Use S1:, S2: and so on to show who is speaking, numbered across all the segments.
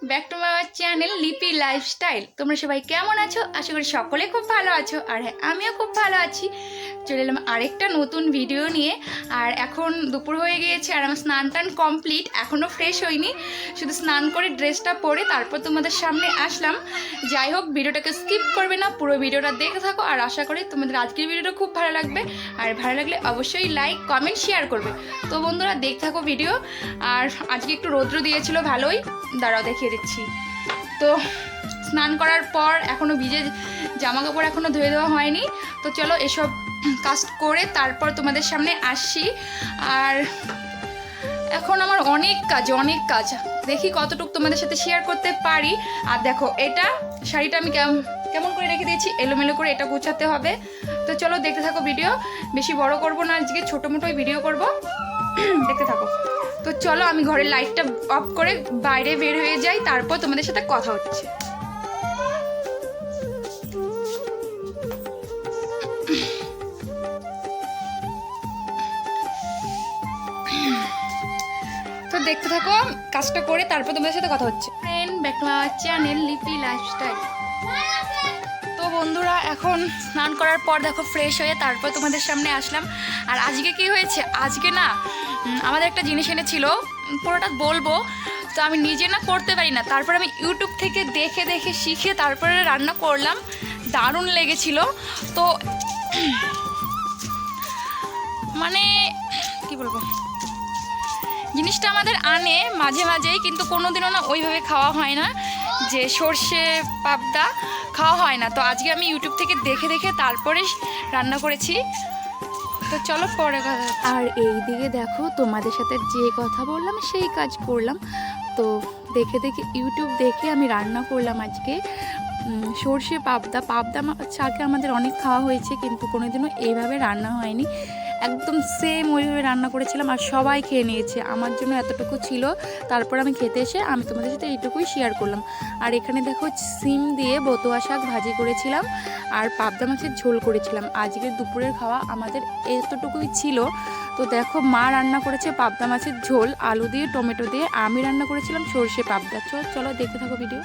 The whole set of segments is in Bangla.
S1: ব্যাক টু মাই চ্যানেল লিপি লাইফস্টাইল। তোমরা সবাই কেমন আছো? আশা করি সকলে খুব ভালো আছো। আর হ্যাঁ, আমিও খুব ভালো আছি। চলে এলাম আরেকটা নতুন ভিডিও নিয়ে। আর এখন দুপুর হয়ে গিয়েছে আর আমার স্নান টান কমপ্লিট, এখনও ফ্রেশ হয়নি, শুধু স্নান করে ড্রেসটা পরে তারপর তোমাদের সামনে আসলাম। যাই হোক, ভিডিওটাকে স্কিপ করবে না, পুরো ভিডিওটা দেখতে থাকো। আর আশা করি তোমাদের আজকের ভিডিওটা খুব ভালো লাগবে। আর ভালো লাগলে অবশ্যই লাইক কমেন্ট শেয়ার করবে। তো বন্ধুরা, দেখতে থাকো ভিডিও। আর আজকে একটু রৌদ্র দিয়েছিল ভালোই, দাঁড়াও দেখিয়ে দিচ্ছি। তো স্নান করার পর এখনও ভিজে জামা কাপড় এখনও ধুয়ে দেওয়া হয়নি। তো চলো এসব কাজ করে তারপর তোমাদের সামনে আসছি। আর এখন আমার অনেক কাজ, দেখি কতটুকু তোমাদের সাথে শেয়ার করতে পারি। আর দেখো, এটা শাড়িটা আমি কেমন করে রেখে দিয়েছি, এলোমেলো করে, এটা গোছাতে হবে। তো চলো দেখতে থাকো ভিডিও। বেশি বড় করব না আজকে, ছোটো মোটোই ভিডিও করব, দেখতে থাকো। তো চলো আমি ঘরের লাইটটা অফ করে বাইরে বের হয়ে যাই, তারপর তোমাদের সাথে কথা হচ্ছে। তো দেখতে থাকো, কাজটা করে তারপর তোমাদের সাথে কথা হচ্ছে। Friend, back to my channel লিপি লাইফস্টাইল। তো বন্ধুরা, এখন স্নান করার পর দেখো ফ্রেশ হয়ে তারপর তোমাদের সামনে আসলাম। আর আজকে কি হয়েছে, আজকে না আমাদের একটা জিনিস এনেছিল, পুরোটা বলবো। তো আমি নিজে না করতে পারি না, তারপর আমি ইউটিউব থেকে দেখে দেখে শিখে তারপরে রান্না করলাম, দারুণ লেগেছিল। তো মানে কি বলবো, জিনিসটা আমাদের আনে মাঝে মাঝেই, কিন্তু কোনোদিনও না ওইভাবে খাওয়া হয় না, যে সর্ষে পাবদা খাওয়া হয় না। তো আজকে আমি ইউটিউব থেকে দেখে দেখে তারপরে রান্না করেছি। তো চলো পরে কথা। আর এই দিকে দেখো, তোমাদের সাথে যে কথা বললাম সেই কাজ করলাম। তো দেখে দেখে ইউটিউব দেখে আমি রান্না করলাম আজকে সর্ষে পাবদা মাছ। আগে আমাদের অনেক খাওয়া হয়েছে, কিন্তু কোনোদিনও এইভাবে রান্না হয়নি। একদম সেম ওইভাবে রান্না করেছিলাম আর সবাই খেয়ে নিয়েছে। আমার জন্য এতটুকু ছিল, তারপর আমি খেতে এসে আমি তোমাদের সাথে এইটুকুই শেয়ার করলাম। আর এখানে দেখো, সিম দিয়ে বতোয়া শাক ভাজি করেছিলাম আর পাবদা মাছের ঝোল করেছিলাম। আজকের দুপুরের খাওয়া আমাদের এতটুকুই ছিল। তো দেখো, মা রান্না করেছে পাবদা মাছের ঝোল আলু দিয়ে টমেটো দিয়ে, আমি রান্না করেছিলাম সর্ষে পাবদা। চলো দেখতে থাকো video.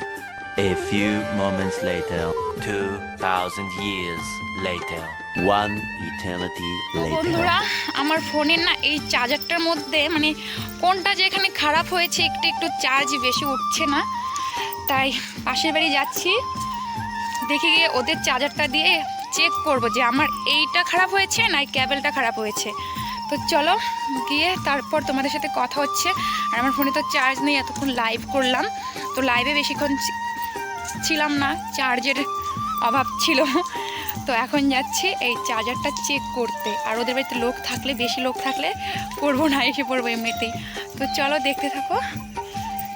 S2: A few moments later, 2000 years later, one eternity later.
S1: বন্ধুরা, আমার ফোনের না এই চার্জারটার মধ্যে মানে কোনটা যে এখানে খারাপ হয়েছে, একটু চার্জ বেশি উঠছে না, তাই পাশের বাড়ি যাচ্ছি, দেখে গিয়ে ওদের চার্জারটা দিয়ে চেক করব যে আমার এইটা খারাপ হয়েছে না এই ক্যাবেলটা খারাপ হয়েছে। তো চলো গিয়ে তারপর তোমাদের সাথে কথা হচ্ছে। আর আমার ফোনে তো চার্জ নেই, এতক্ষণ লাইভ করলাম, তো লাইভে বেশিক্ষণ ছিলাম না, চার্জের অভাব ছিল। তো এখন যাচ্ছি এই চার্জারটা চেক করতে। আর ওদের বাড়িতে লোক থাকলে, বেশি লোক থাকলে করবো না, এসে পড়বো এমনিতেই। তো চলো দেখতে থাকো,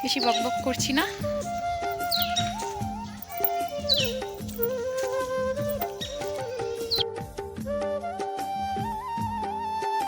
S1: বেশি বকবক করছি না।